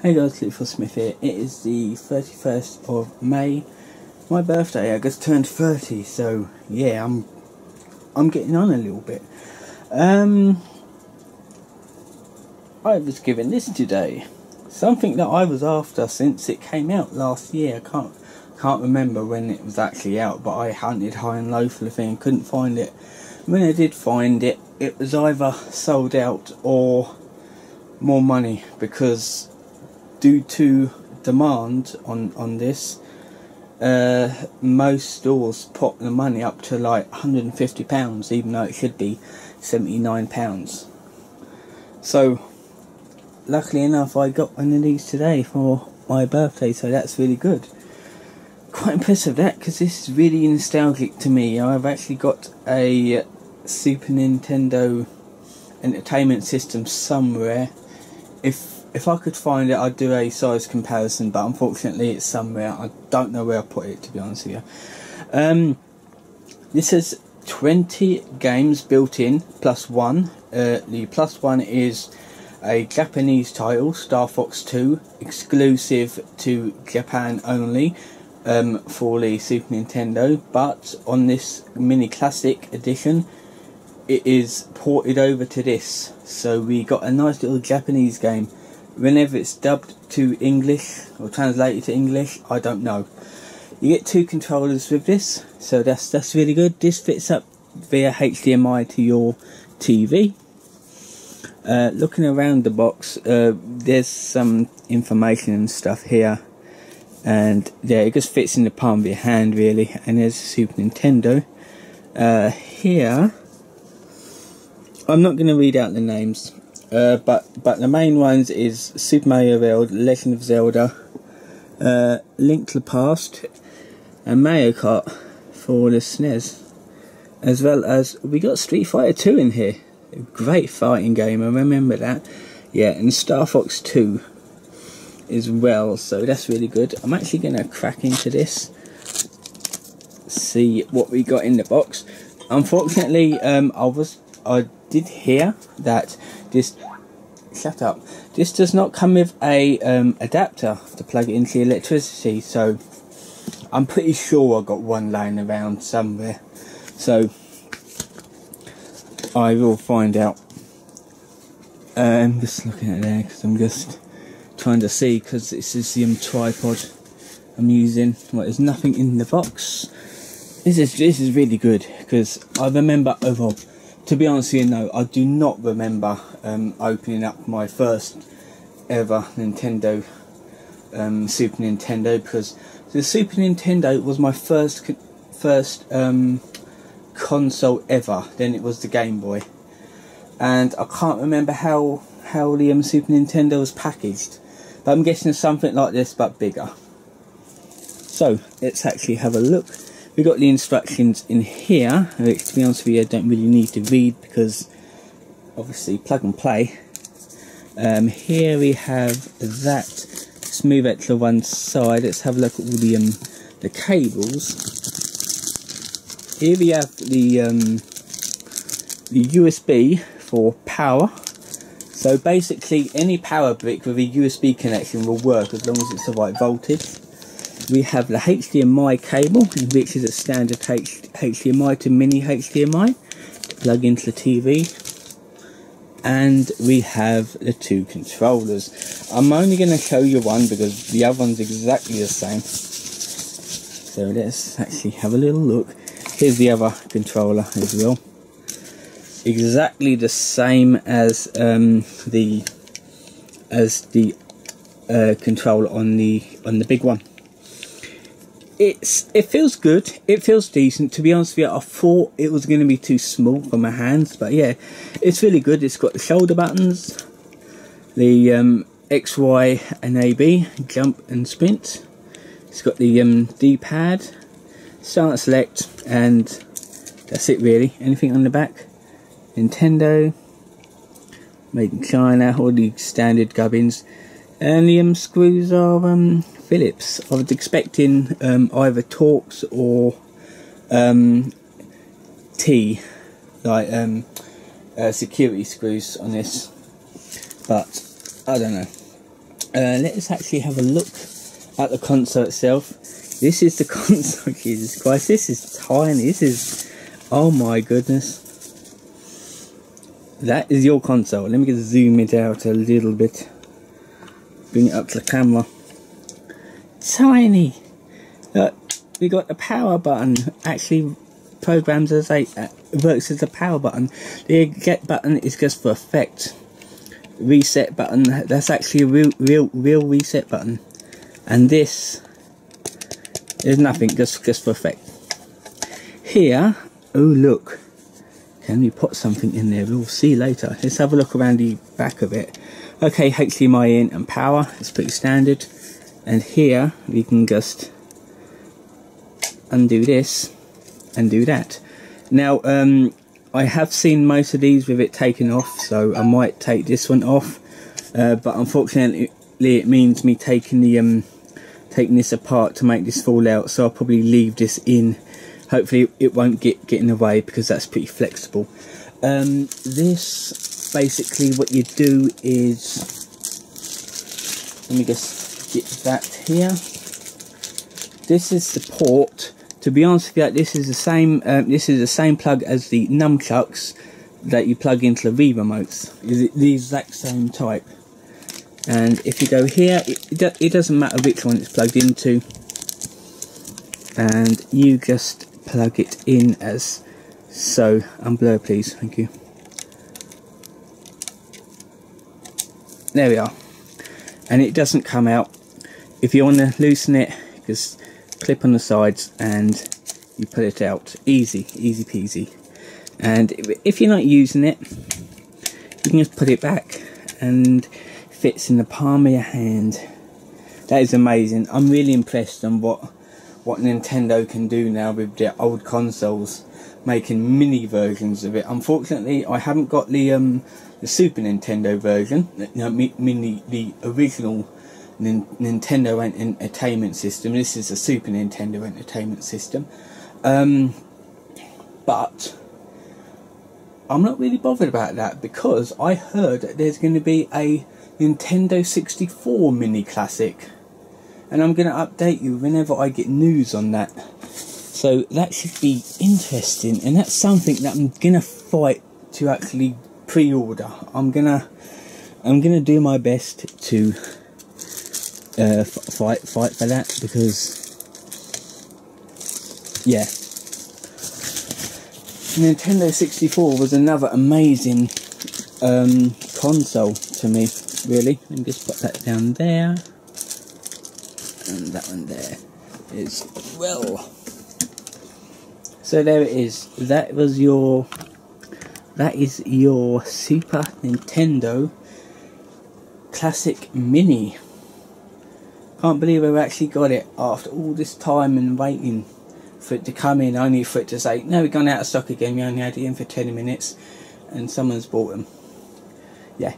Hey guys, Clifford Smith here. It is the 31st of May. My birthday. I just turned 30, so yeah, I'm getting on a little bit. I was given this today. Something that I was after since it came out last year. I can't remember when it was actually out, but I hunted high and low for the thing, couldn't find it. When I did find it, it was either sold out or more money, because due to demand on this, most stores put the money up to like £150, even though it should be £79. So luckily enough, I got one of these today for my birthday, so that's really good. Quite impressive that, because this is really nostalgic to me. I've actually got a Super Nintendo entertainment system somewhere. If I could find it, I'd do a size comparison, but unfortunately it's somewhere. I don't know where I put it, to be honest with you. This has 20 games built in, plus one. The plus one is a Japanese title, Star Fox 2, exclusive to Japan only, for the Super Nintendo. But on this mini classic edition, it is ported over to this. So we got a nice little Japanese game. Whenever it's dubbed to English or translated to English, I don't know. You get two controllers with this, so that's really good. This fits up via HDMI to your TV. Looking around the box, there's some information and stuff here, and yeah, it just fits in the palm of your hand really. And there's the Super Nintendo. Here, I'm not going to read out the names. But the main ones is Super Mario World, Legend of Zelda, Link to the Past, and Mario Kart for the SNES, as well as we got Street Fighter 2 in here. A great fighting game, I remember that. Yeah, and Star Fox 2 as well, so that's really good. I'm actually going to crack into this, see what we got in the box. Unfortunately, I did hear that this does not come with a adapter to plug it into electricity, so I'm pretty sure I got one lying around somewhere, so I will find out. I'm just looking at there because I'm just trying to see, because this is the tripod I'm using. Well, there's nothing in the box. This is really good, because I remember overall. To be honest with you, no, I do not remember opening up my first ever Nintendo, Super Nintendo, because the Super Nintendo was my first console ever. Then it was the Game Boy, and I can't remember how the Super Nintendo was packaged, but I'm guessing it's something like this but bigger. So let's actually have a look. We got the instructions in here, which to be honest with you I don't really need to read, because obviously plug and play. Here we have that. Let's move it to one side. Let's have a look at all the cables. Here we have the USB for power. So basically any power brick with a USB connection will work as long as it's the right voltage. We have the HDMI cable, which is a standard HDMI to mini HDMI to plug into the TV. And we have the two controllers. I'm only going to show you one because the other one's exactly the same. So let's actually have a little look. Here's the other controller as well. Exactly the same as the controller on the big one. It feels good, it feels decent. To be honest with you, I thought it was going to be too small for my hands, but yeah, it's really good. It's got the shoulder buttons, the X, Y and AB, jump and sprint. It's got the D-pad, start, select, and that's it really. Anything on the back? Nintendo, made in China, all the standard gubbins, and the screws are Phillips. I was expecting either Torx or T, like security screws on this, but I don't know. let's actually have a look at the console itself. This is the console. Jesus Christ, this is tiny. This is, oh my goodness. That is your console. Let me just zoom it out a little bit. Bring it up to the camera. Tiny. Look, we got the power button. Actually, programs as a works as a power button. The get button is just for effect. Reset button. That's actually a real reset button. And this is nothing. Just for effect. Here. Oh look. Can we put something in there? We'll see later. Let's have a look around the back of it. Okay, HDMI in and power. It's pretty standard. And here we can just undo this and do that. Now, I have seen most of these with it taken off, so I might take this one off. But unfortunately, it means me taking the taking this apart to make this fall out. So I'll probably leave this in. Hopefully it won't get in the way because that's pretty flexible. This basically what you do is, let me just get that here. This is the port. To be honest with you, this is the same plug as the nunchucks that you plug into the Wii remotes. Is the exact same type. And if you go here, it doesn't matter which one it's plugged into, and you just plug it in as so. Unblur please, thank you. There we are. And it doesn't come out. If you want to loosen it, just clip on the sides and you pull it out. Easy peasy. And if you're not using it, you can just put it back and it fits in the palm of your hand. That is amazing. I'm really impressed on what Nintendo can do now with their old consoles, making mini versions of it. Unfortunately, I haven't got the Super Nintendo version. No, the original Nintendo Entertainment System. This is a Super Nintendo Entertainment System. But I'm not really bothered about that because I heard that there's going to be a Nintendo 64 Mini Classic. And I'm going to update you whenever I get news on that. So that should be interesting, and that's something that I'm going to fight to actually pre-order. I'm gonna do my best to fight for that, because yeah, Nintendo 64 was another amazing console to me, really. Let me just put that down there. And that one there is well. So there it is. That is your Super Nintendo Classic Mini. Can't believe I've actually got it after all this time and waiting for it to come in, only for it to say, no, we're going out of stock again, we only had it in for 10 minutes and someone's bought them. Yeah.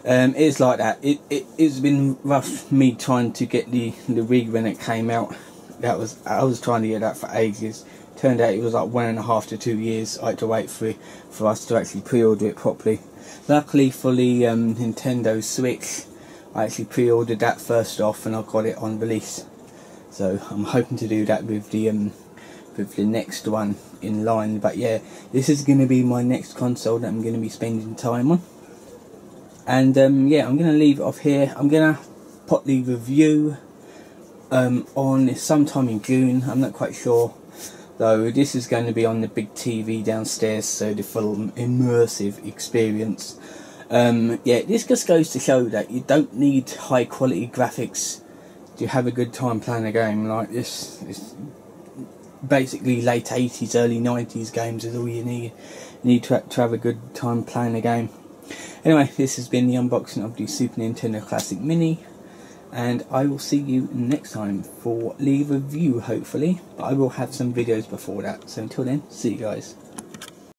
It's like that. It's been rough me trying to get the Wii when it came out. I was trying to get that for ages. Turned out it was like 1.5 to 2 years I had to wait for us to actually pre-order it properly. Luckily for the Nintendo Switch, I actually pre-ordered that first off and I got it on release. So I'm hoping to do that with the next one in line. But yeah, this is going to be my next console that I'm going to be spending time on. And yeah, I'm going to leave it off here. I'm going to put the review on sometime in June. I'm not quite sure, though. This is going to be on the big TV downstairs, so the full immersive experience. Yeah, this just goes to show that you don't need high quality graphics to have a good time playing a game like this. It's basically late 80s, early 90s games is all you need. You need to have a good time playing a game. Anyway, this has been the unboxing of the Super Nintendo Classic Mini, and I will see you next time for the review, hopefully. But I will have some videos before that, so until then, see you guys.